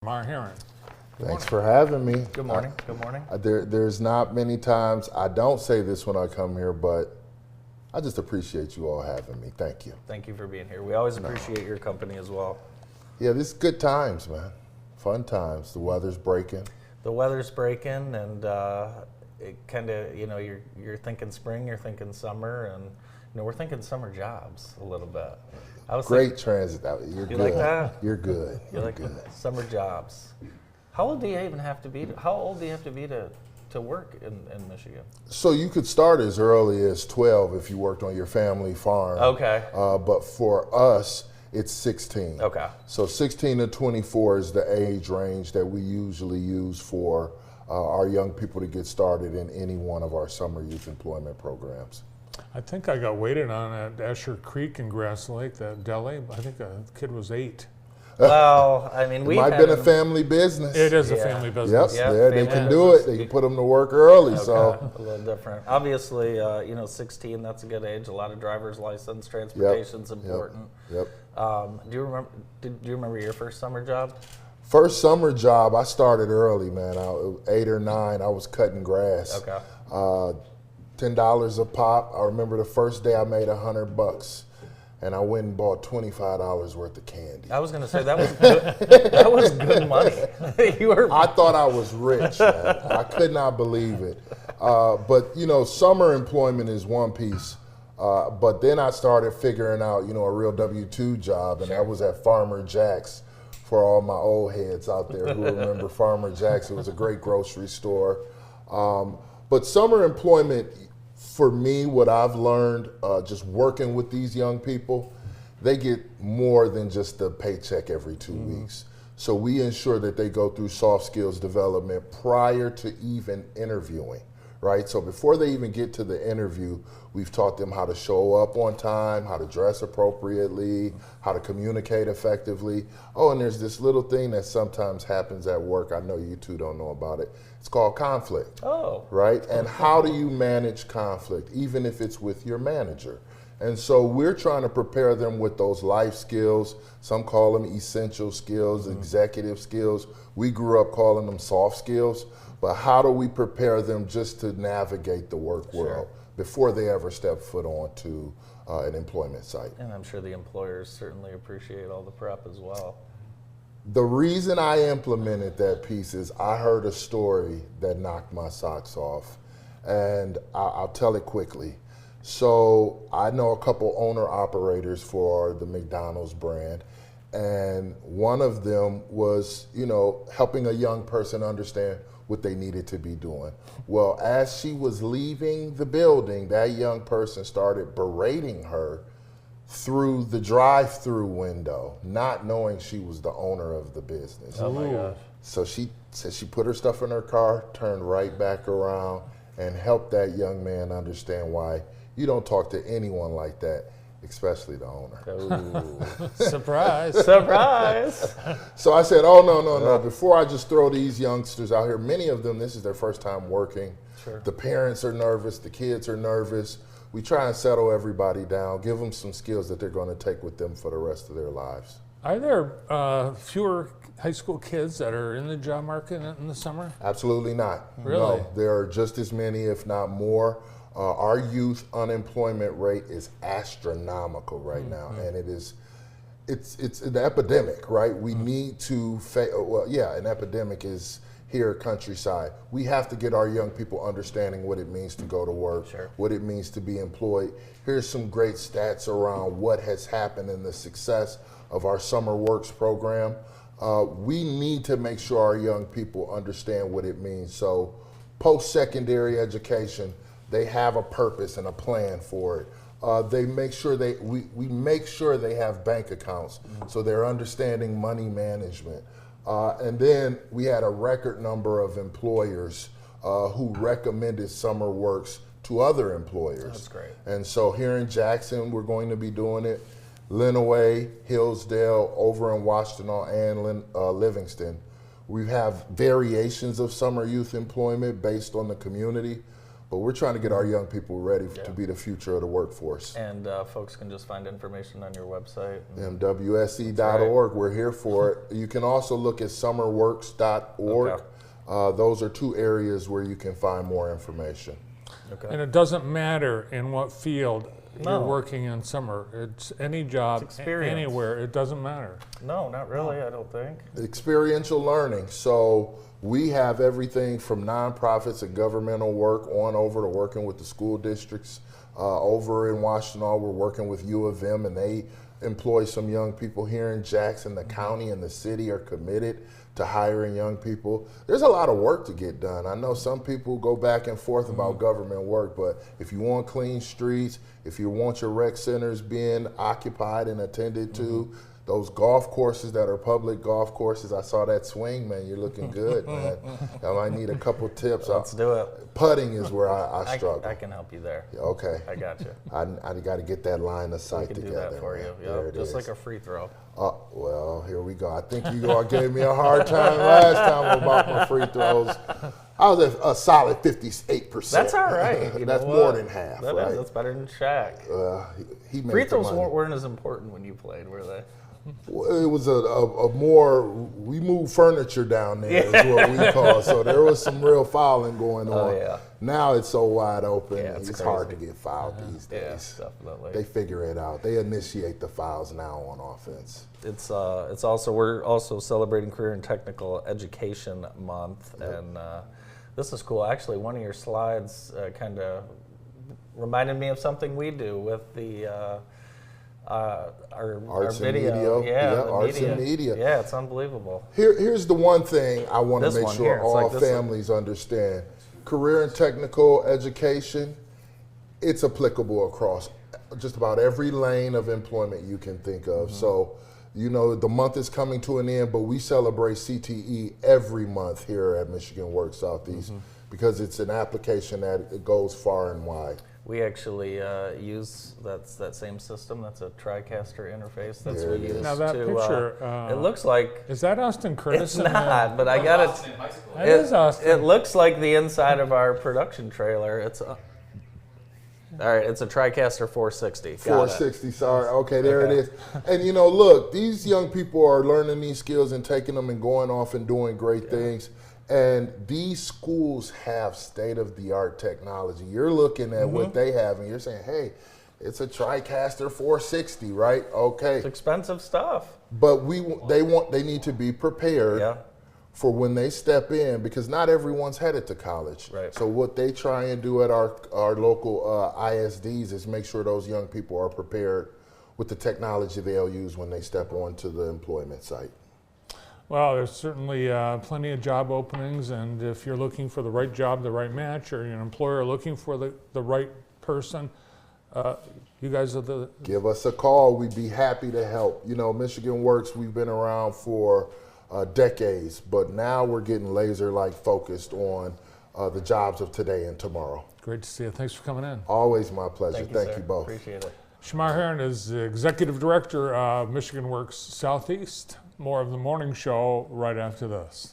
Shamar Herron. Thanks for having me. Good morning. Good morning. There's not many times, I don't say this when I come here, but I just appreciate you all having me. Thank you. Thank you for being here. We always appreciate your company as well. Yeah, this is good times, man. Fun times. The weather's breaking. The weather's breaking, and it kind of, you're thinking spring, you're thinking summer, and we're thinking summer jobs a little bit. Great transit. You're good. Like that? You're good. You like good. Summer jobs. How old do you even have to be? How old do you have to be to work in Michigan? So you could start as early as 12 if you worked on your family farm. Okay. But for us, it's 16. Okay. So 16 to 24 is the age range that we usually use for our young people to get started in any one of our summer youth employment programs. I think I got waited on at Asher Creek in Grass Lake, that deli. I think a kid was 8. Well, I mean, It might have been a family business. It is a Yeah. family business. Yep, Yeah, they family can do it. They can put them to work early. Okay, So a little different. Obviously, 16, that's a good age. A lot of driver's license, transportation's important. Yep. Do you remember your first summer job? First summer job, I started early, man. I was 8 or 9. I was cutting grass. Okay. $10 a pop. I remember the first day I made $100, and I went and bought $25 worth of candy. I was going to say that was good. That was good money. I thought I was rich, man. I could not believe it. But summer employment is one piece. But then I started figuring out, a real W-2 job, and that was at Farmer Jack's. For all my old heads out there who remember Farmer Jack's, it was a great grocery store. But summer employment, for me, what I've learned just working with these young people, they get more than just the paycheck every 2 weeks. So we ensure that they go through soft skills development prior to even interviewing, right? So before they even get to the interview, we've taught them how to show up on time, how to dress appropriately, how to communicate effectively. Oh, and there's this little thing that sometimes happens at work. I know you two don't know about it. It's called conflict. Oh. Right? And how do you manage conflict, even if it's with your manager? And so we're trying to prepare them with those life skills. Some call them essential skills, executive skills. We grew up calling them soft skills. But how do we prepare them just to navigate the work world before they ever step foot onto an employment site? And I'm sure the employers certainly appreciate all the prep as well. The reason I implemented that piece is I heard a story that knocked my socks off, and I'll tell it quickly. So I know a couple owner-operators for the McDonald's brand, and one of them was, helping a young person understand what they needed to be doing. Well, as she was leaving the building, that young person started berating her through the drive-through window, not knowing she was the owner of the business. Oh my gosh. So she said she put her stuff in her car, turned right back around, and helped that young man understand why you don't talk to anyone like that, especially the owner. Ooh. Surprise. Surprise. So I said, oh, no. Before I just throw these youngsters out here, many of them, this is their first time working. Sure. The parents are nervous, the kids are nervous. We try and settle everybody down, give them some skills that they're going to take with them for the rest of their lives. Are there fewer high school kids that are in the job market in the summer? Absolutely not. Really? No, there are just as many, if not more. Our youth unemployment rate is astronomical right now, and it's an epidemic, right? We need to, an epidemic is here countryside. We have to get our young people understanding what it means to go to work, what it means to be employed. Here's some great stats around what has happened in the success of our Summer Works program. We need to make sure our young people understand what it means. So post-secondary education, they have a purpose and a plan for it. They make sure we make sure they have bank accounts, so they're understanding money management. And then we had a record number of employers who recommended Summer Works to other employers. That's great. And so here in Jackson, we're going to be doing it. Lenawee, Hillsdale, over in Washington, and Livingston. We have variations of summer youth employment based on the community. But we're trying to get our young people ready to be the future of the workforce. And folks can just find information on your website. MWSE.org, we're here for it. You can also look at summerworks.org. Okay. Those are two areas where you can find more information. Okay. And it doesn't matter in what field No. you're working in summer. It's any job, It's experience. anywhere. It doesn't matter. No, not really, I don't think. Experiential learning. So we have everything from nonprofits and governmental work on over to working with the school districts. Over in Washington, we're working with U of M, and they employ some young people here in Jackson. The county and the city are committed to hiring young people. There's a lot of work to get done. I know some people go back and forth about government work, but if you want clean streets, if you want your rec centers being occupied and attended to, those golf courses that are public golf courses, I saw that swing, man. You're looking good, man. I might need a couple tips. Let's do it. Putting is where I struggle. I can help you there. Okay. I got you. I got to get that line of I sight can do together. that for man. you. There Yeah, it just is. like a free throw. Well, here we go. I think you all gave me a hard time last time about my free throws. I was at a solid 58%. That's all right. You That's know more what? than half, That right? is. That's better than Shaq. He made Free the throws money. weren't as important when you played, were they? It was a more, we moved furniture down there is what we call it. So there was some real fouling going on. Oh, yeah. Now it's so wide open, Yeah, it's hard to crazy. get fouled these days. Yeah, definitely. They figure it out. They initiate the fouls now on offense. It's also, we're also celebrating Career and Technical Education Month, and this is cool. Actually, one of your slides kind of reminded me of something we do with the our Arts and video. media. Yeah, Yeah, the arts and media. Yeah, it's unbelievable. Here's the one thing I want to This make one sure here, it's all like this one. families understand. Career and technical education, it's applicable across just about every lane of employment you can think of. So, you know, the month is coming to an end, but we celebrate CTE every month here at Michigan Works Southeast because it's an application that it goes far and wide. We actually use that same system. That's a TriCaster interface. That's There we it use is. Now that to. picture, It looks like is that Austin Curtis? it's not, but I got it. That is Austin. It looks like the inside of our production trailer. It's all right. It's a TriCaster 460. Got it. 460, sorry. Okay, there it is. And you know, look, these young people are learning these skills and taking them and going off and doing great things. And these schools have state-of-the-art technology. You're looking at what they have and you're saying, hey, it's a TriCaster 460, right? Okay. It's expensive stuff. But they need to be prepared Yeah. for when they step in, because not everyone's headed to college. Right. So what they try and do at our local ISDs is make sure those young people are prepared with the technology they'll use when they step onto the employment site. Well, there's certainly plenty of job openings, and if you're looking for the right job, the right match, or you're an employer looking for the right person, you guys are the... Give us a call. We'd be happy to help. You know, Michigan Works, we've been around for decades, but now we're getting laser-like focused on the jobs of today and tomorrow. Great to see you. Thanks for coming in. Always my pleasure. Thank you, Thank sir. you both. Appreciate it. Shamar Herron is the Executive Director of Michigan Works Southeast. More of the morning show right after this.